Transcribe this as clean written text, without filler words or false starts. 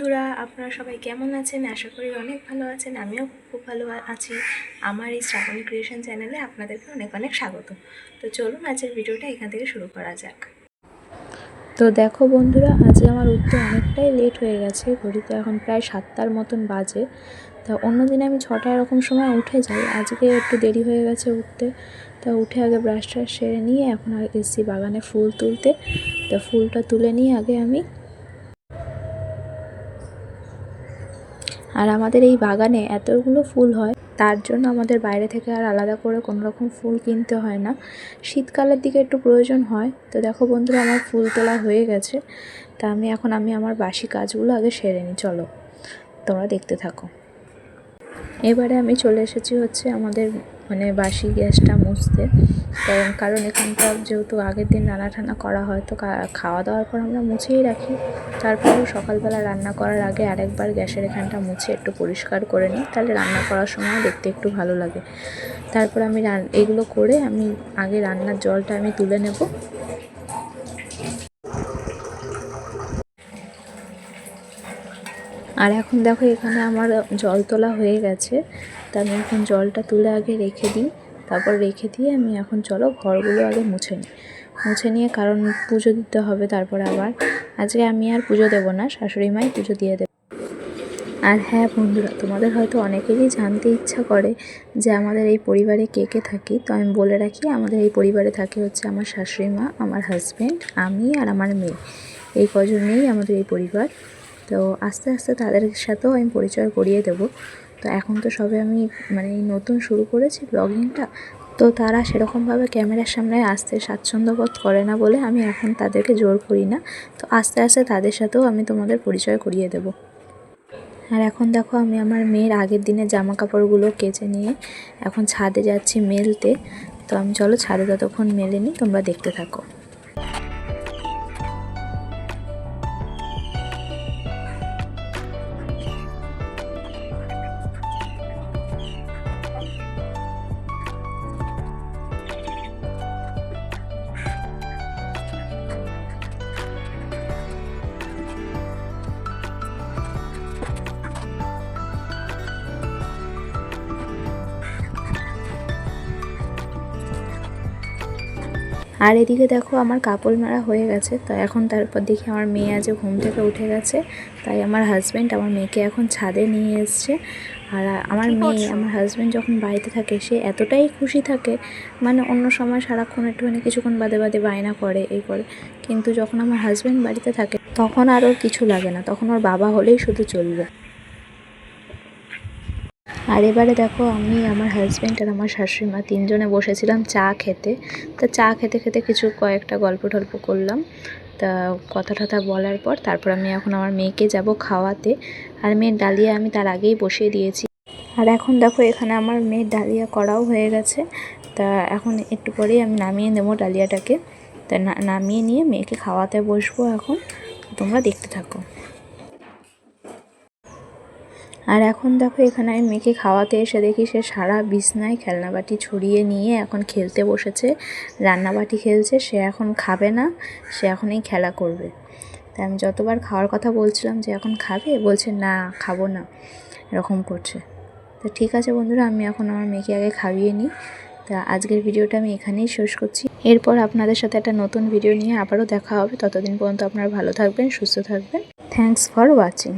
বন্ধুরা, আপনারা সবাই কেমন আছেন? আশা করি অনেক ভালো আছেন। আমিও খুব ভালো আছি। আমার এই শ্রাবণী ক্রিয়েশন চ্যানেলে আপনাদেরকে অনেক অনেক স্বাগত। তো চলুন আজকের ভিডিওটা এখান থেকে শুরু করা যাক। তো দেখো বন্ধুরা, আজকে আমার উঠতে অনেকটাই লেট হয়ে গেছে। ঘড়িতে এখন প্রায় 7টার মতন বাজে। তা অন্যদিন আমি 6টা এরকম সময় উঠে যাই, আজকে একটু দেরি হয়ে গেছে উঠতে। তা উঠে আগে ব্রাশ ট্রাশ সেরে নিয়ে এখন এসেছি বাগানে ফুল তুলতে। তা ফুলটা তুলে নিয়ে আগে আমি আর আমাদের এই বাগানে এতগুলো ফুল হয়, তার জন্য আমাদের বাইরে থেকে আর আলাদা করে কোনো রকম ফুল কিনতে হয় না। শীতকালের দিকে একটু প্রয়োজন হয়। তো দেখো বন্ধুরা, আমার ফুল তোলা হয়ে গেছে। তা আমি আমার বাসি কাজগুলো আগে সেরে নিই। চলো তোমরা দেখতে থাকো। এবারে আমি চলে এসেছি হচ্ছে আমাদের বাসি গ্যাসটা মুছতে। কারণ এখানটা যেহেতু আগের দিন রান্না টান্না করা হয়, তো খাওয়া দাওয়ার পর আমরা মুছেই রাখি। তারপরেও সকালবেলা রান্না করার আগে আরেকবার গ্যাসের এখানটা মুছে একটু পরিষ্কার করে নিই, তাহলে রান্না করার সময় দেখতে একটু ভালো লাগে। তারপর আমি এগুলো করে আমি আগে রান্নার জলটা আমি তুলে নেব। আর এখন দেখো এখানে আমার জল তোলা হয়ে গেছে। তা আমি এখন জলটা তুলে আগে রেখে দিই। তারপর রেখে দিয়ে আমি এখন চলো ঘরগুলো আগে মুছে নিয়ে, কারণ পুজো দিতে হবে। তারপরে আবার আজকে আমি আর পুজো দেবো না, শাশুড়ি মাই পুজো দিয়ে দেবে। আর হ্যাঁ বন্ধুরা, তোমাদের হয়তো অনেকেরই জানতে ইচ্ছা করে যে আমাদের এই পরিবারে কে কে থাকি। তো আমি বলে রাখি, আমাদের এই পরিবারে থাকে হচ্ছে আমার শাশুড়ি মা, আমার হাজব্যান্ড, আমি আর আমার মেয়ে। এই কজন নিয়েই আমাদের এই পরিবার। তো আস্তে আস্তে তাদের সাথেও আমি পরিচয় করিয়ে দেব। তো এখন তো সবে আমি এই নতুন শুরু করেছি ব্লগিংটা, তো তারা সেরকমভাবে ক্যামেরার সামনে আসতে স্বাচ্ছন্দ্য বোধ করে না বলে আমি এখন তাদেরকে জোর করি না। তো আস্তে আস্তে তাদের সাথেও আমি তোমাদের পরিচয় করিয়ে দেব। আর এখন দেখো আমি আমার মেয়ের আগের দিনের জামা কাপড়গুলো কেচে নিয়ে এখন ছাদে যাচ্ছি মেলতে। তো আমি চলো ছাদে ততক্ষণ মেলে নিই, তোমরা দেখতে থাকো। আর এদিকে দেখো আমার কাপড় মারা হয়ে গেছে। তো এখন তারপর দেখি আমার মেয়ে আজ ঘুম থেকে উঠে গেছে, তাই আমার হাজব্যান্ড আমার মেয়েকে এখন ছাদে নিয়ে এসছে। আর আমার হাজব্যান্ড যখন বাড়িতে থাকে সে এতটাই খুশি থাকে, অন্য সময় সারাক্ষণ একটুখানি কিছুক্ষণ বাদে বাদে বায়না করে এই করে, কিন্তু যখন আমার হাজব্যান্ড বাড়িতে থাকে তখন আর ওর কিছু লাগে না, তখন ওর বাবা হলেই শুধু চলবে। আর এবারে দেখো আমি, আমার হাজব্যান্ড আর আমার শাশুড়ি মা তিনজনে বসেছিলাম চা খেতে। তা চা খেতে খেতে কয়েকটা গল্প টল্প করলাম। তা কথা টথা বলার পর তারপর আমি এখন আমার মেয়েকে যাব খাওয়াতে। আর মেয়ের ডালিয়া আমি তার আগেই বসিয়ে দিয়েছি। আর এখন দেখো এখানে আমার মেয়ের ডালিয়া করাও হয়ে গেছে। তা এখন একটু পরেই আমি নামিয়ে নেবো ডালিয়াটাকে। তা নামিয়ে নিয়ে মেয়েকে খাওয়াতে বসবো এখন, তোমরা দেখতে থাকো। আর এখন দেখো এখানে আমি মেয়েকে খাওয়াতে এসে দেখি সে সারা বিছনায় খেলনাবাটি ছড়িয়ে নিয়ে এখন খেলতে বসেছে, রান্নাবাটি খেলছে। সে এখন খাবে না, সে এখন এই খেলা করবে। তাই আমি যতবার খাওয়ার কথা বলছিলাম যে এখন খাবে, বলছে না খাবো না, এরকম করছে। তো ঠিক আছে বন্ধুরা, আমি এখন আমার মেয়েকে আগে খাইয়ে নিই। তা আজকের ভিডিওটা আমি এখানেই শেষ করছি। এরপর আপনাদের সাথে একটা নতুন ভিডিও নিয়ে আবারও দেখা হবে। ততদিন পর্যন্ত আপনারা ভালো থাকবেন, সুস্থ থাকবেন। Thanks for watching.